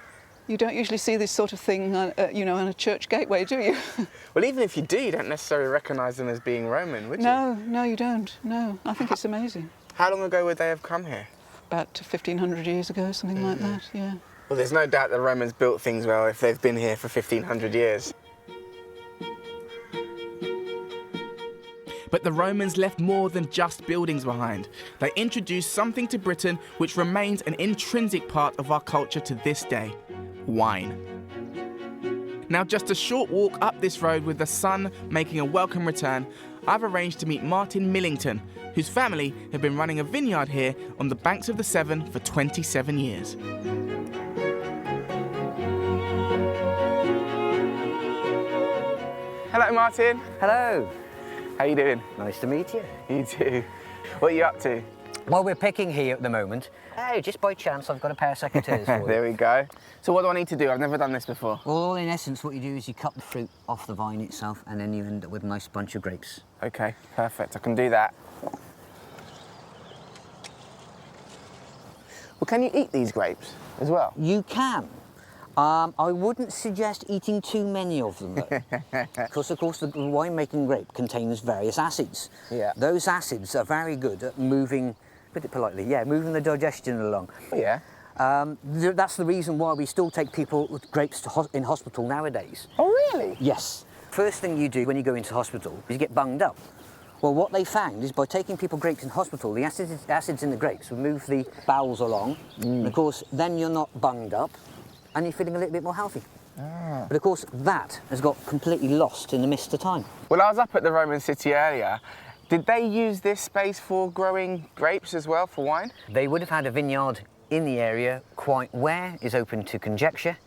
You don't usually see this sort of thing, you know, on a church gateway, do you? Well, even if you do, you don't necessarily recognise them as being Roman, would you? No, you don't. No, I think it's amazing. How long ago would they have come here? About 1,500 years ago, something like that, yeah. Well, there's no doubt the Romans built things well if they've been here for 1,500 years. But the Romans left more than just buildings behind. They introduced something to Britain which remains an intrinsic part of our culture to this day: wine. Now, just a short walk up this road with the sun making a welcome return, I've arranged to meet Martin Millington, whose family have been running a vineyard here on the banks of the Severn for 27 years. Hello, Martin. Hello. How you doing? Nice to meet you. You too. What are you up to? Well, we're picking here at the moment. Hey, just by chance, I've got a pair of secateurs for you. There we go. So what do I need to do? I've never done this before. Well, in essence, what you do is you cut the fruit off the vine itself, and then you end up with a nice bunch of grapes. Okay, perfect. I can do that. Well, can you eat these grapes as well? You can. I wouldn't suggest eating too many of them, though. Because, of course, the winemaking grape contains various acids. Yeah. Those acids are very good at moving, put it politely, moving the digestion along. Oh, yeah. That's the reason why we still take people with grapes in hospital nowadays. Oh, really? Yes. First thing you do when you go into hospital is you get bunged up. Well, what they found is by taking people grapes in hospital, the acids in the grapes will move the bowels along. And, of course, then you're not bunged up, and you're feeling a little bit more healthy. But of course, that has got completely lost in the mist of time. Well, I was up at the Roman city earlier. Did they use this space for growing grapes as well, for wine? They would have had a vineyard in the area. Quite where is open to conjecture,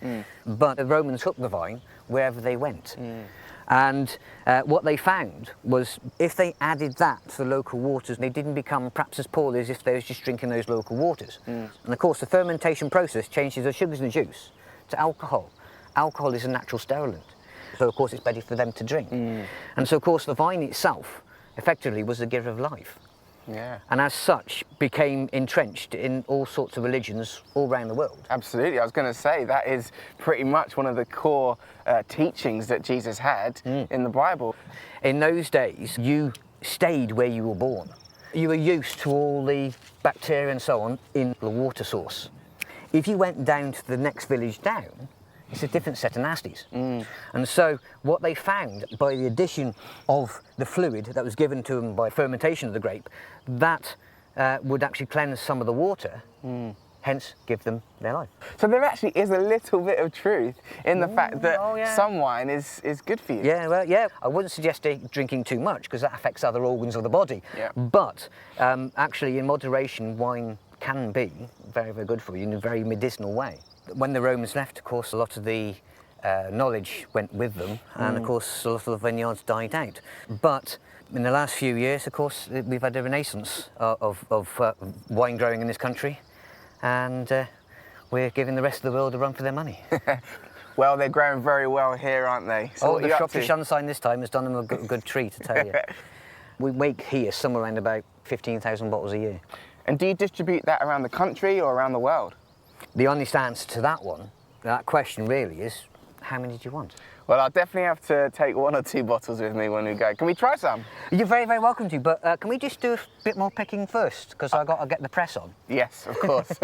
but the Romans took the vine wherever they went. And what they found was if they added that to the local waters, they didn't become perhaps as poorly as if they was just drinking those local waters. And of course, the fermentation process changes the sugars in the juice to alcohol. Alcohol is a natural sterilant, so of course it's better for them to drink. And so of course the vine itself effectively was the giver of life. Yeah. And as such became entrenched in all sorts of religions all around the world. Absolutely. I was going to say that is pretty much one of the core teachings that Jesus had in the Bible. In those days, you stayed where you were born. You were used to all the bacteria and so on in the water source. If you went down to the next village down, it's a different set of nasties. And so what they found by the addition of the fluid that was given to them by fermentation of the grape, that would actually cleanse some of the water, hence give them their life. So there actually is a little bit of truth in the fact that some wine is good for you. Yeah, well, yeah. I wouldn't suggest drinking too much because that affects other organs of the body. Yeah. But actually in moderation, wine can be very, very good for you in a very medicinal way. When the Romans left, of course, a lot of the knowledge went with them, and of course, a lot of the vineyards died out. But in the last few years, of course, we've had a renaissance of wine growing in this country, and we're giving the rest of the world a run for their money. Well, they're growing very well here, aren't they? So the Shropshire Sunshine this time has done them a good treat, I tell you. We make here somewhere around about 15,000 bottles a year. And do you distribute that around the country or around the world? The honest answer to that question really is, how many do you want? Well, I'll definitely have to take 1 or 2 bottles with me when we go. Can we try some? You're very, very welcome to, but can we just do a bit more picking first? Because I've got to get the press on. Yes, of course.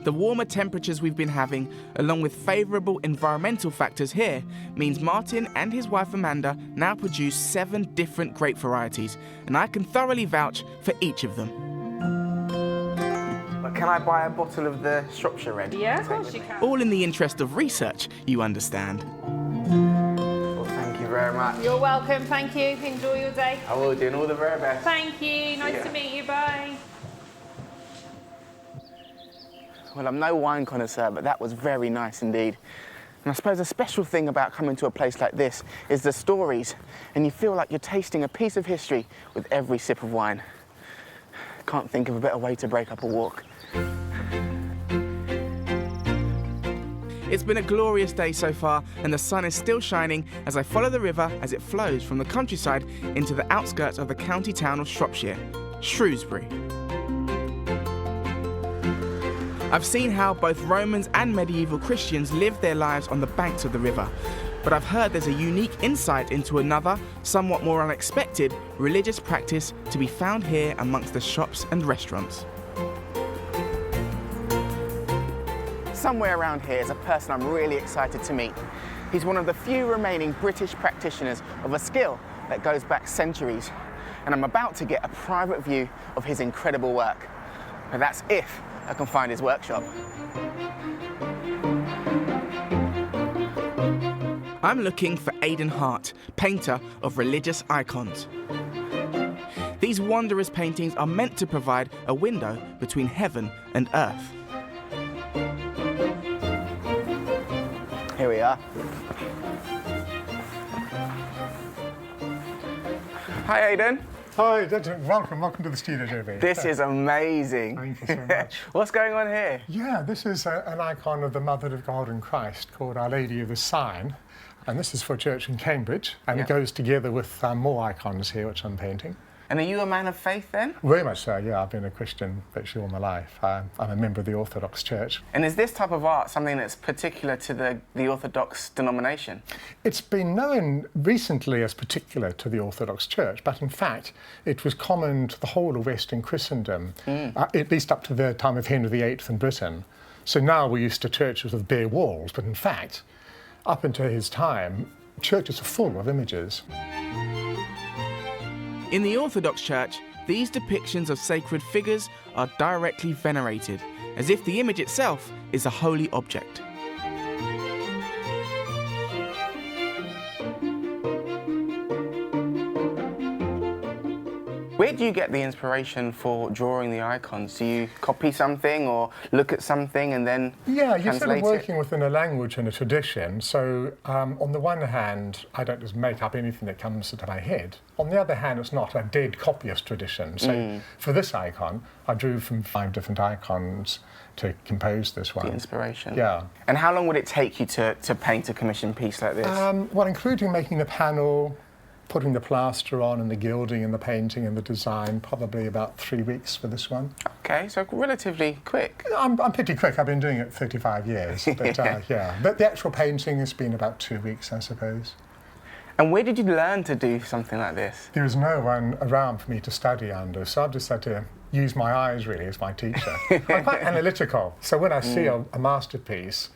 The warmer temperatures we've been having, along with favourable environmental factors here, means Martin and his wife Amanda now produce 7 different grape varieties, and I can thoroughly vouch for each of them. But can I buy a bottle of the Shropshire Red? Yeah, of course you can. All in the interest of research, you understand. Well, thank you very much. You're welcome, thank you. Enjoy your day. I will do, and all the very best. Thank you, nice to meet you, bye. Well, I'm no wine connoisseur, but that was very nice indeed. And I suppose a special thing about coming to a place like this is the stories, and you feel like you're tasting a piece of history with every sip of wine. Can't think of a better way to break up a walk. It's been a glorious day so far, and the sun is still shining as I follow the river as it flows from the countryside into the outskirts of the county town of Shropshire, Shrewsbury. I've seen how both Romans and medieval Christians lived their lives on the banks of the river, but I've heard there's a unique insight into another, somewhat more unexpected, religious practice to be found here amongst the shops and restaurants. Somewhere around here is a person I'm really excited to meet. He's one of the few remaining British practitioners of a skill that goes back centuries, and I'm about to get a private view of his incredible work. And that's if I can find his workshop. I'm looking for Aidan Hart, painter of religious icons. These wondrous paintings are meant to provide a window between heaven and earth. Here we are. Hi, Aidan. Hi, welcome to the studio, JB. This is amazing. Thank you so much. What's going on here? Yeah, this is an icon of the Mother of God and Christ called Our Lady of the Sign, and this is for a church in Cambridge, and it goes together with more icons here which I'm painting. And are you a man of faith then? Very much so, yeah. I've been a Christian virtually all my life. I'm a member of the Orthodox Church. And is this type of art something that's particular to the Orthodox denomination? It's been known recently as particular to the Orthodox Church, but in fact it was common to the whole of Western Christendom, at least up to the time of Henry VIII in Britain. So now we're used to churches with bare walls, but in fact, up until his time, churches are full of images. In the Orthodox Church, these depictions of sacred figures are directly venerated, as if the image itself is a holy object. Where do you get the inspiration for drawing the icons? Do you copy something or look at something and then Yeah, you're translate sort of working it? within a language and a tradition. So on the one hand, I don't just make up anything that comes into my head. On the other hand, it's not a dead copyist tradition. So for this icon, I drew from 5 different icons to compose this one. The inspiration. Yeah. And how long would it take you to paint a commissioned piece like this? Well, including making the panel, putting the plaster on and the gilding and the painting and the design, probably about 3 weeks for this one. Okay, so relatively quick. I'm pretty quick. I've been doing it 35 years, but yeah. But the actual painting has been about 2 weeks, I suppose. And where did you learn to do something like this? There was no one around for me to study under, so I've just had to use my eyes really as my teacher. I'm quite analytical, so when I see a masterpiece,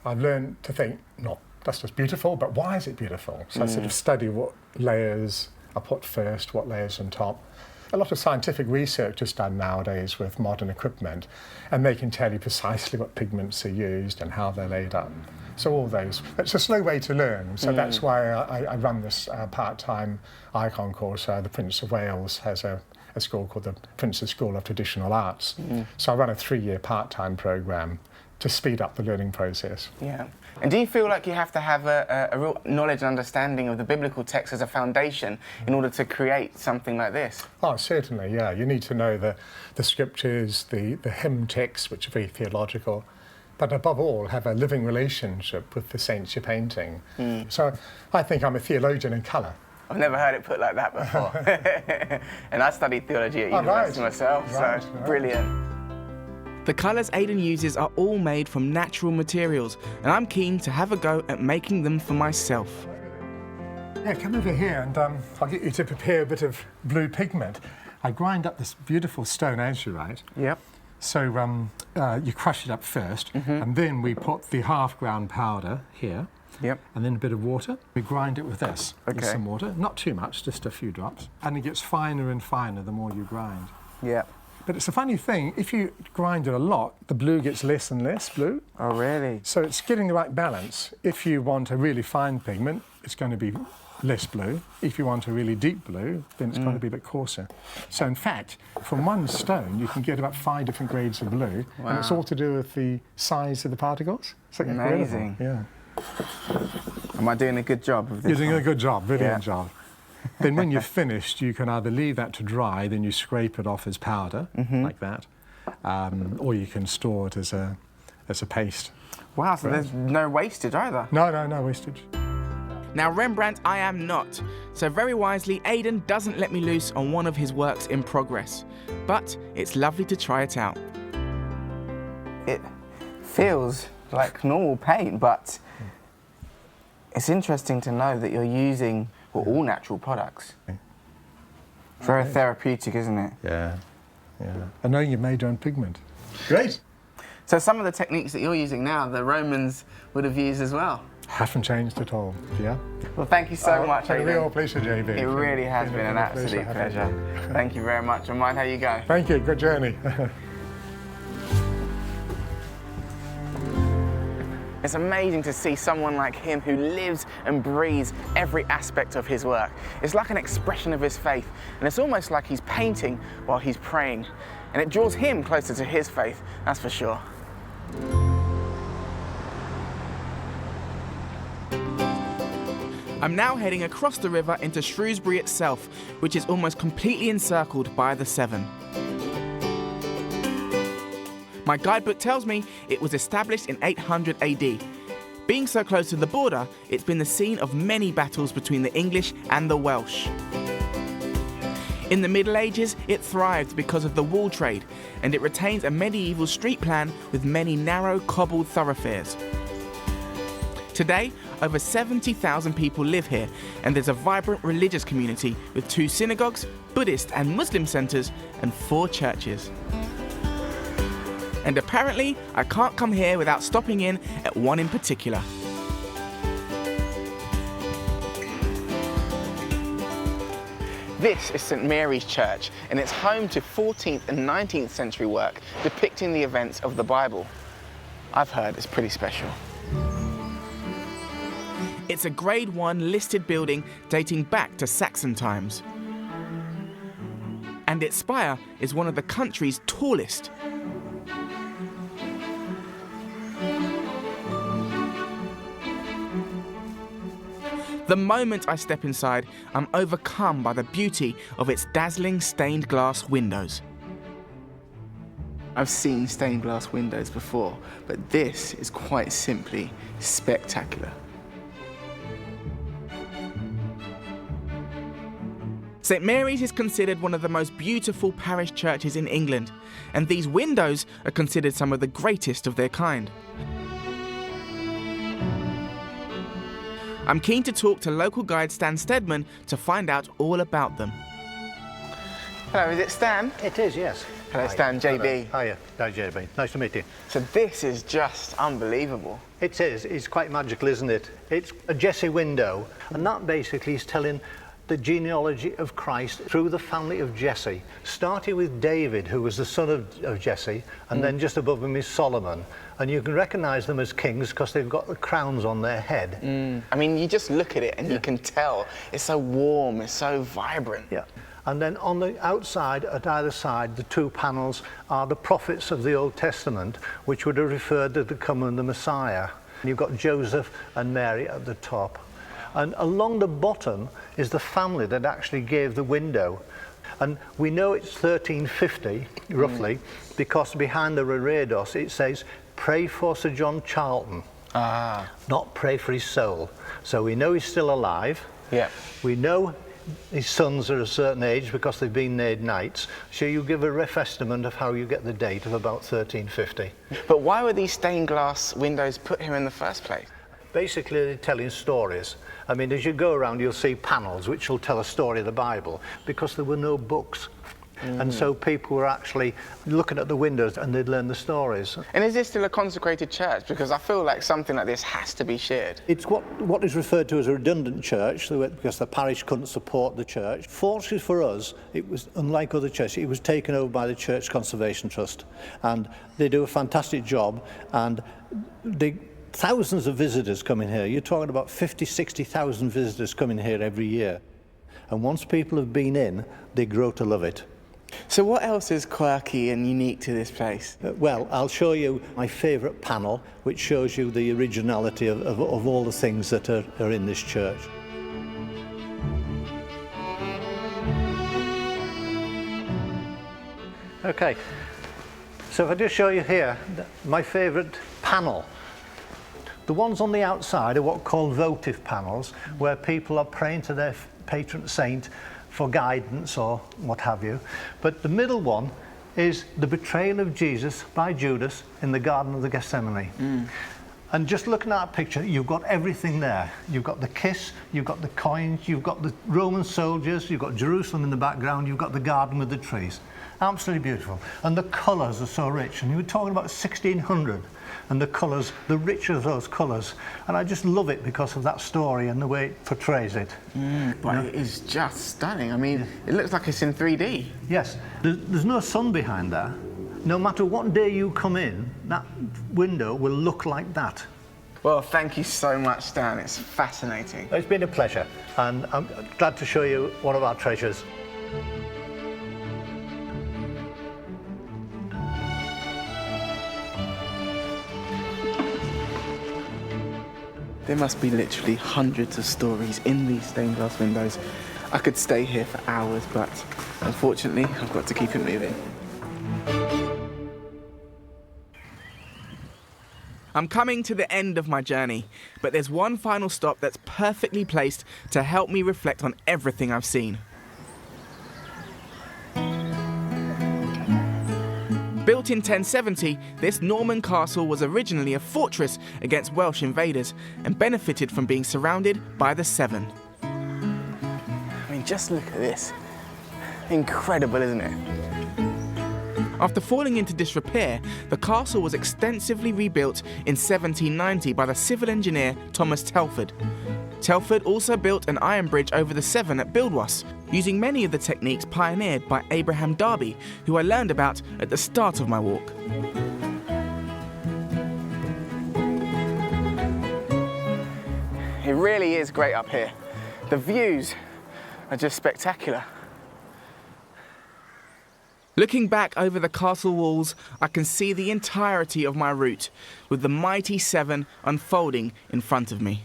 I've learned to think, not that's just beautiful, but why is it beautiful? So I sort of study what layers I put first, what layers on top. A lot of scientific research is done nowadays with modern equipment, and they can tell you precisely what pigments are used and how they're laid up. So all those. It's a slow way to learn, so that's why I run this part-time icon course. The Prince of Wales has a school called the Prince's School of Traditional Arts. So I run a 3-year part-time programme to speed up the learning process. Yeah. And do you feel like you have to have a real knowledge and understanding of the biblical text as a foundation in order to create something like this? Oh, certainly, yeah. You need to know the scriptures, the hymn texts, which are very theological, but above all, have a living relationship with the saints you're painting. So I think I'm a theologian in colour. I've never heard it put like that before. And I studied theology at university myself, so brilliant. The colours Aidan uses are all made from natural materials, and I'm keen to have a go at making them for myself. Yeah, come over here and I'll get you to prepare a bit of blue pigment. I grind up this beautiful stone azurite. Yep. So you crush it up first, and then we put the half-ground powder here. Yep. And then a bit of water. We grind it with this, with some water. Not too much, just a few drops. And it gets finer and finer the more you grind. Yeah. But it's a funny thing, if you grind it a lot, the blue gets less and less blue. Oh, really? So it's getting the right balance. If you want a really fine pigment, it's going to be less blue. If you want a really deep blue, then it's going to be a bit coarser. So in fact, from one stone, you can get about 5 different grades of blue. Wow. And it's all to do with the size of the particles. It's like amazing. Yeah. Am I doing a good job of this? You're doing a good job, brilliant Yeah. job. Then when you're finished, you can either leave that to dry, then you scrape it off as powder, like that, or you can store it as a paste. Wow, so there's no wastage either? No wastage. Now Rembrandt I am not, so very wisely Aidan doesn't let me loose on one of his works in progress. But it's lovely to try it out. It feels like normal paint, but it's interesting to know that you're using all natural products. It's very therapeutic, isn't it? Yeah. I know you made your own pigment. Great. So some of the techniques that you're using now, the Romans would have used as well? Haven't changed at all, yeah? Well, thank you so much, It's been a Aidan. real pleasure, JB. It really has been an absolute pleasure. Thank you very much, and mind how you go. Thank you, good journey. It's amazing to see someone like him who lives and breathes every aspect of his work. It's like an expression of his faith, and it's almost like he's painting while he's praying. And it draws him closer to his faith, that's for sure. I'm now heading across the river into Shrewsbury itself, which is almost completely encircled by the Severn. My guidebook tells me it was established in 800 AD. Being so close to the border, it's been the scene of many battles between the English and the Welsh. In the Middle Ages, it thrived because of the wool trade, and it retains a medieval street plan with many narrow, cobbled thoroughfares. Today, over 70,000 people live here, and there's a vibrant religious community with 2 synagogues, Buddhist and Muslim centres, and 4 churches. And apparently, I can't come here without stopping in at one in particular. This is St Mary's Church, and it's home to 14th and 19th century work depicting the events of the Bible. I've heard it's pretty special. It's a Grade 1 listed building dating back to Saxon times. And its spire is one of the country's tallest. The moment I step inside, I'm overcome by the beauty of its dazzling stained glass windows. I've seen stained glass windows before, but this is quite simply spectacular. St Mary's is considered one of the most beautiful parish churches in England, and these windows are considered some of the greatest of their kind. I'm keen to talk to local guide Stan Stedman to find out all about them. Hello, is it Stan? It is, yes. Hello, Stan, JB. Hiya, JB. Nice to meet you. So this is just unbelievable. It is. It's quite magical, isn't it? It's a Jesse window, and that basically is telling the genealogy of Christ through the family of Jesse, starting with David, who was the son of Jesse, and then just above him is Solomon. And you can recognise them as kings because they've got the crowns on their head. I mean, you just look at it and you can tell. It's so warm, it's so vibrant. Yeah. And then on the outside, at either side, the 2 panels are the prophets of the Old Testament, which would have referred to the coming of the Messiah. You've got Joseph and Mary at the top. And along the bottom is the family that actually gave the window. And we know it's 1350, roughly, because behind the reredos it says, "Pray for Sir John Charlton," not pray for his soul. So we know he's still alive. Yeah. We know his sons are a certain age because they've been made knights. So you give a rough estimate of how you get the date of about 1350. But why were these stained glass windows put here in the first place? Basically, they're telling stories. I mean, as you go around, you'll see panels which will tell a story of the Bible, because there were no books. And so people were actually looking at the windows and they'd learn the stories. And is this still a consecrated church? Because I feel like something like this has to be shared. It's what is referred to as a redundant church, because the parish couldn't support the church. Fortunately for us, it was unlike other churches. It was taken over by the Church Conservation Trust, and they do a fantastic job. And thousands of visitors come in here. You're talking about 50, 60,000 visitors coming here every year. And once people have been in, they grow to love it. So what else is quirky and unique to this place? Well, I'll show you my favourite panel, which shows you the originality of all the things that are in this church. Okay, so if I just show you here, my favourite panel. The ones on the outside are what are called votive panels, where people are praying to their patron saint for guidance or what have you. But the middle one is the betrayal of Jesus by Judas in the Garden of the Gethsemane. And just looking at that picture, you've got everything there. You've got the kiss, you've got the coins, you've got the Roman soldiers, you've got Jerusalem in the background, you've got the garden with the trees. Absolutely beautiful. And the colours are so rich. And you were talking about 1600 and the colours, the richness of those colours. And I just love it because of that story and the way it portrays it. But it is just stunning. I mean, it looks like it's in 3D. Yes. There's no sun behind there. No matter what day you come in, that window will look like that. Well, thank you so much, Stan. It's fascinating. It's been a pleasure. And I'm glad to show you one of our treasures. There must be literally hundreds of stories in these stained glass windows. I could stay here for hours, but unfortunately, I've got to keep it moving. I'm coming to the end of my journey, but there's one final stop that's perfectly placed to help me reflect on everything I've seen. Built in 1070, this Norman castle was originally a fortress against Welsh invaders and benefited from being surrounded by the Severn. I mean, just look at this. Incredible, isn't it? After falling into disrepair, the castle was extensively rebuilt in 1790 by the civil engineer Thomas Telford. Telford also built an iron bridge over the Severn at Buildwas, using many of the techniques pioneered by Abraham Darby, who I learned about at the start of my walk. It really is great up here. The views are just spectacular. Looking back over the castle walls, I can see the entirety of my route, with the mighty Severn unfolding in front of me.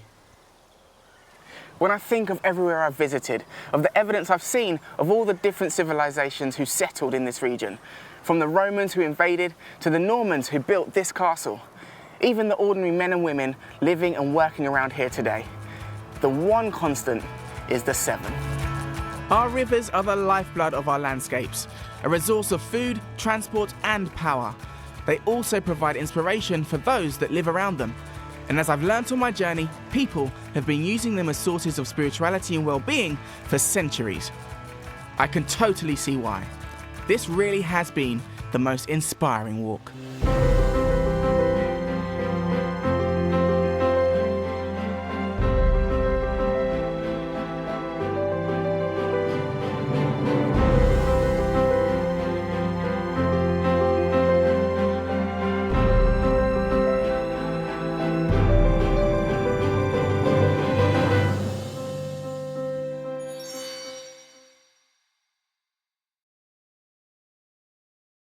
When I think of everywhere I've visited, of the evidence I've seen of all the different civilizations who settled in this region, from the Romans who invaded to the Normans who built this castle, even the ordinary men and women living and working around here today, the one constant is the Severn. Our rivers are the lifeblood of our landscapes, a resource of food, transport and power. They also provide inspiration for those that live around them. And as I've learnt on my journey, people have been using them as sources of spirituality and well-being for centuries. I can totally see why. This really has been the most inspiring walk.